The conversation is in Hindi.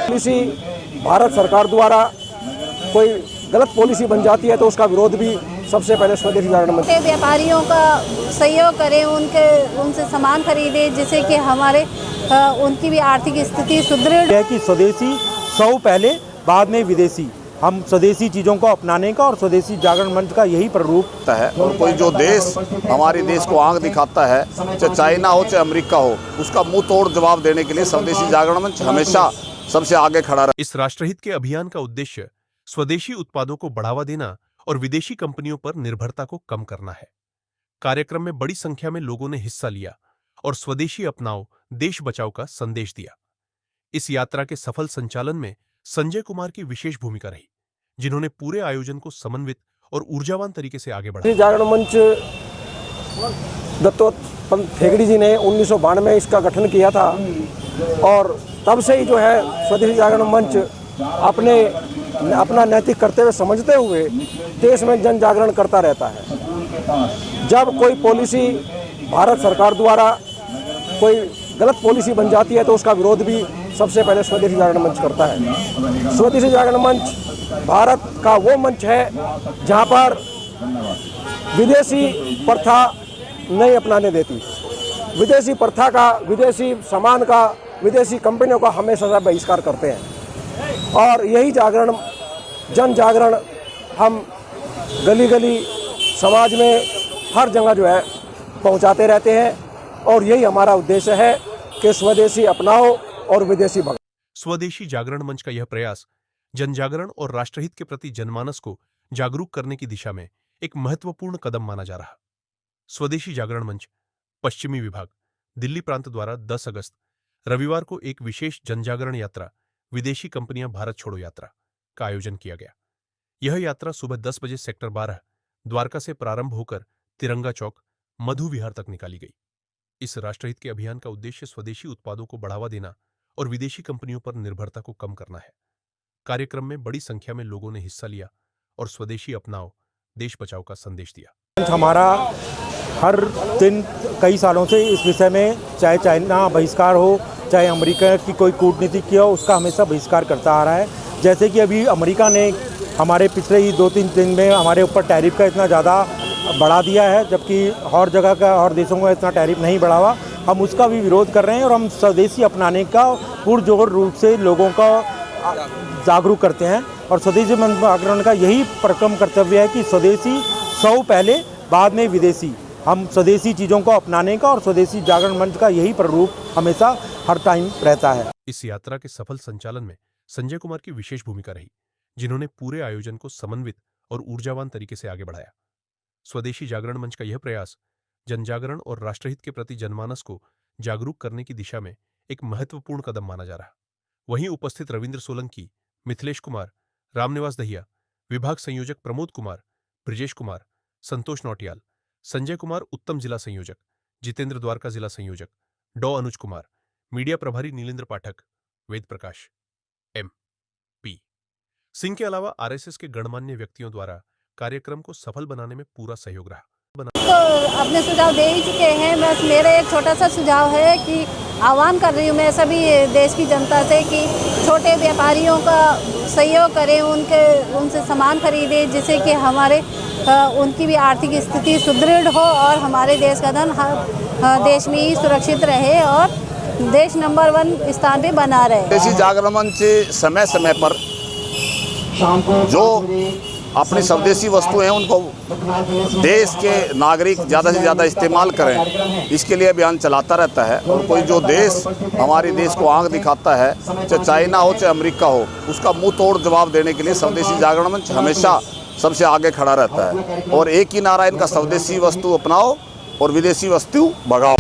पॉलिसी भारत सरकार द्वारा कोई गलत पॉलिसी बन जाती है तो उसका विरोध भी सबसे पहले स्वदेशी जागरण मंच। व्यापारियों का सहयोग करें, उनसे सामान खरीदें जिससे कि हमारे उनकी भी आर्थिक स्थिति सुदृढ़ है कि स्वदेशी सौ पहले बाद में विदेशी, हम स्वदेशी चीज़ों को अपनाने का और स्वदेशी जागरण मंच का यही प्रारूप है। और कोई जो देश हमारे देश को आंख दिखाता है, चाहे चाइना हो चाहे अमेरिका हो, उसका मुंह तोड़ जवाब देने के लिए स्वदेशी जागरण मंच हमेशा सबसे आगे खड़ा रहा। इस राष्ट्रहित के अभियान का उद्देश्य स्वदेशी उत्पादों को बढ़ावा देना और विदेशी कंपनियों पर निर्भरता को कम करना है। कार्यक्रम में बड़ी संख्या में लोगों ने हिस्सा लिया और स्वदेशी अपनाओ देश बचाओ का संदेश दिया। इस यात्रा के सफल संचालन में संजय कुमार की विशेष भूमिका रही, जिन्होंने पूरे आयोजन को समन्वित और ऊर्जावान तरीके से आगे बढ़ाया। जागरण मंच दत्तोपंत ठेकड़ी जी ने 1992 में इसका गठन किया था और तब से ही जो है स्वदेशी जागरण मंच अपना नैतिक कर्तव्य समझते हुए देश में जन जागरण करता रहता है। जब कोई पॉलिसी भारत सरकार द्वारा कोई गलत पॉलिसी बन जाती है तो उसका विरोध भी सबसे पहले स्वदेशी जागरण मंच करता है। स्वदेशी जागरण मंच भारत का वो मंच है जहाँ पर विदेशी प्रथा नहीं अपनाने देती। विदेशी प्रथा का, विदेशी सामान का, विदेशी कंपनियों का हमेशा बहिष्कार करते हैं और यही जागरण, जन जागरण हम गली गली समाज में हर जगह जो है पहुंचाते रहते हैं और यही हमारा उद्देश्य है कि स्वदेशी अपनाओ और विदेशी भगाओ। स्वदेशी जागरण मंच का यह प्रयास जन जागरण और राष्ट्रहित के प्रति जनमानस को जागरूक करने की दिशा में एक महत्वपूर्ण कदम माना जा रहा। स्वदेशी जागरण मंच पश्चिमी विभाग दिल्ली प्रांत द्वारा 10 अगस्त रविवार को एक विशेष जनजागरण यात्रा विदेशी कंपनियां भारत छोड़ो यात्रा का आयोजन किया गया। यह यात्रा सुबह 10 बजे सेक्टर 12 द्वारका से प्रारंभ होकर तिरंगा चौक मधु विहार तक निकाली गई। इस राष्ट्रहित के अभियान का उद्देश्य स्वदेशी उत्पादों को बढ़ावा देना और विदेशी कंपनियों पर निर्भरता को कम करना है। कार्यक्रम में बड़ी संख्या में लोगों ने हिस्सा लिया और स्वदेशी अपनाओ देश बचाओ का संदेश दिया। हमारा हर दिन कई सालों से इस विषय में, चाहे चाइना बहिष्कार हो चाहे अमेरिका की कोई कूटनीति किया हो, उसका हमेशा बहिष्कार करता आ रहा है। जैसे कि अभी अमेरिका ने हमारे पिछले ही 2-3 दिन में हमारे ऊपर टैरिफ का इतना ज़्यादा बढ़ा दिया है, जबकि और जगह का और देशों का इतना टैरिफ नहीं बढ़ावा। हम उसका भी विरोध कर रहे हैं और हम स्वदेशी अपनाने का पुरजोर रूप से लोगों का जागरूक करते हैं और स्वदेशी जागरण का यही परक्रम कर्तव्य है कि स्वदेशी सौ पहले बाद में विदेशी, हम स्वदेशी चीज़ों को अपनाने का और स्वदेशी जागरण मंच का यही प्रारूप हमेशा हर टाइम रहता है। इस यात्रा के सफल संचालन में संजय कुमार की विशेष भूमिका रही, जिन्होंने पूरे आयोजन को समन्वित और ऊर्जावान तरीके से आगे बढ़ाया। स्वदेशी जागरण मंच का यह प्रयास जनजागरण और राष्ट्रहित के प्रति जनमानस को जागरूक करने की दिशा में एक महत्वपूर्ण कदम माना जा रहा। वहीं उपस्थित रविंद्र सोलंकी, मिथिलेश कुमार, रामनिवास दहिया, विभाग संयोजक प्रमोद कुमार, ब्रिजेश कुमार, संतोष नौटियाल, संजय कुमार उत्तम जिला संयोजक, जितेंद्र द्वारका जिला संयोजक, डॉ अनुज कुमार, मीडिया प्रभारी नीलेंद्र पाठक, वेद प्रकाश, MP सिंह के अलावा RSS के गणमान्य व्यक्तियों द्वारा कार्यक्रम को सफल बनाने में पूरा सहयोग रहा। तो अपने सुझाव दे ही चुके हैं। बस मेरा एक छोटा सा सुझाव है कि आह्वान कर रही हूँ मैं सभी देश की जनता से कि छोटे व्यापारियों का सहयोग करें, उनसे सामान खरीदें जिससे कि हमारे उनकी भी आर्थिक स्थिति सुदृढ़ हो और हमारे देश का धन देश में ही सुरक्षित रहे और देश नंबर 1 स्थान पे बना रहे। स्वदेशी जागरण मंच समय समय पर जो अपनी स्वदेशी वस्तुएं हैं उनको देश के नागरिक ज़्यादा से ज़्यादा इस्तेमाल करें, इसके लिए अभियान चलाता रहता है। और कोई जो देश हमारे देश को आंख दिखाता है, चाहे चाइना हो चाहे अमेरिका हो, उसका मुंह तोड़ जवाब देने के लिए स्वदेशी जागरण मंच हमेशा सबसे आगे खड़ा रहता है। और एक ही नारा इनका, स्वदेशी वस्तु अपनाओ और विदेशी वस्तु भगाओ।